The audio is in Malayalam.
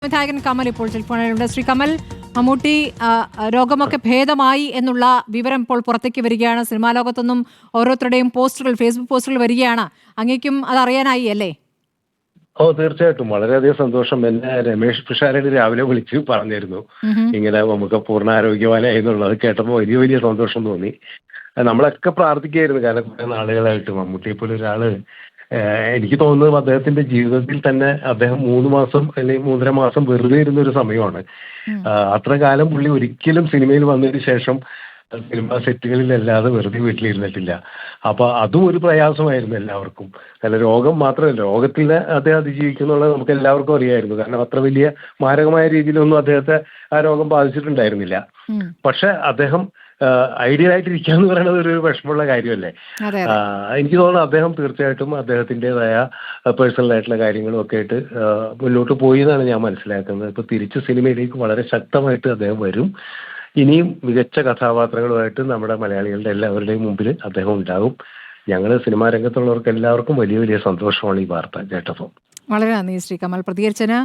സംവിധായകൻ കമൽ ഇപ്പോൾ ടെലിഫോണിലുണ്ട്. ശ്രീ കമൽ, മമ്മൂട്ടി രോഗമൊക്കെ ഭേദമായി എന്നുള്ള വിവരം ഇപ്പോൾ പുറത്തേക്ക് വരികയാണ്. സിനിമാ ലോകത്തൊന്നും ഓരോരുത്തരുടെയും പോസ്റ്ററുകൾ, ഫേസ്ബുക്ക് പോസ്റ്ററുകൾ വരികയാണ്. അങ്ങേക്കും അത് അറിയാനായി അല്ലേ? തീർച്ചയായിട്ടും വളരെയധികം സന്തോഷം. എന്നെ രമേഷ് പിഷാരടി രാവിലെ വിളിച്ച് പറഞ്ഞിരുന്നു ഇങ്ങനെ നമുക്ക് പൂർണ്ണ ആരോഗ്യവാനായി എന്നുള്ളത് കേട്ടപ്പോൾ വലിയ വലിയ സന്തോഷം തോന്നി. നമ്മളൊക്കെ പ്രാർത്ഥിക്കുകയായിരുന്നു, കാരണം കുറെ നാളുകളായിട്ട് മമ്മൂട്ടിയെ പോലെ ഒരാള് എനിക്ക് തോന്നുന്നത് അദ്ദേഹത്തിന്റെ ജീവിതത്തിൽ തന്നെ അദ്ദേഹം 3 മാസം അല്ലെങ്കിൽ 3.5 മാസം വെറുതെ ഇരുന്ന ഒരു സമയമാണ്. അത്ര കാലം പുള്ളി ഒരിക്കലും സിനിമയിൽ വന്നതിന് ശേഷം സിനിമാ സെറ്റുകളിലല്ലാതെ വെറുതെ വീട്ടിലിരുന്നിട്ടില്ല. അപ്പൊ അതും ഒരു പ്രയാസമായിരുന്നു എല്ലാവർക്കും. കാരണം രോഗം മാത്രമല്ല, രോഗത്തിൽ അദ്ദേഹം അതിജീവിക്കുന്നുള്ളത് നമുക്ക് എല്ലാവർക്കും അറിയായിരുന്നു. കാരണം അത്ര വലിയ മാരകമായ രീതിയിലൊന്നും അദ്ദേഹത്തെ ആ രോഗം ബാധിച്ചിട്ടുണ്ടായിരുന്നില്ല. പക്ഷെ അദ്ദേഹം ഐഡിയൽ ആയിട്ടിരിക്കുക എന്ന് പറയുന്നത് ഒരു വിഷമമുള്ള കാര്യമല്ലേ. എനിക്ക് തോന്നുന്നു അദ്ദേഹം തീർച്ചയായിട്ടും അദ്ദേഹത്തിൻ്റെതായ പേഴ്സണൽ ആയിട്ടുള്ള കാര്യങ്ങളും ഒക്കെ ആയിട്ട് മുന്നോട്ട് പോയി എന്നാണ് ഞാൻ മനസ്സിലാക്കുന്നത്. ഇപ്പൊ തിരിച്ച് സിനിമയിലേക്ക് വളരെ ശക്തമായിട്ട് അദ്ദേഹം വരും. ഇനിയും മികച്ച കഥാപാത്രങ്ങളുമായിട്ട് നമ്മുടെ മലയാളികളുടെ എല്ലാവരുടെയും മുമ്പിൽ അദ്ദേഹം ഉണ്ടാകും. ഞങ്ങൾ സിനിമാ രംഗത്തുള്ളവർക്ക് എല്ലാവർക്കും വലിയ വലിയ സന്തോഷമാണ് ഈ വാർത്ത കേട്ടപ്പോൾ. വളരെ നന്ദി ശ്രീ കമൽ പ്രതികരിച്ചതിന്.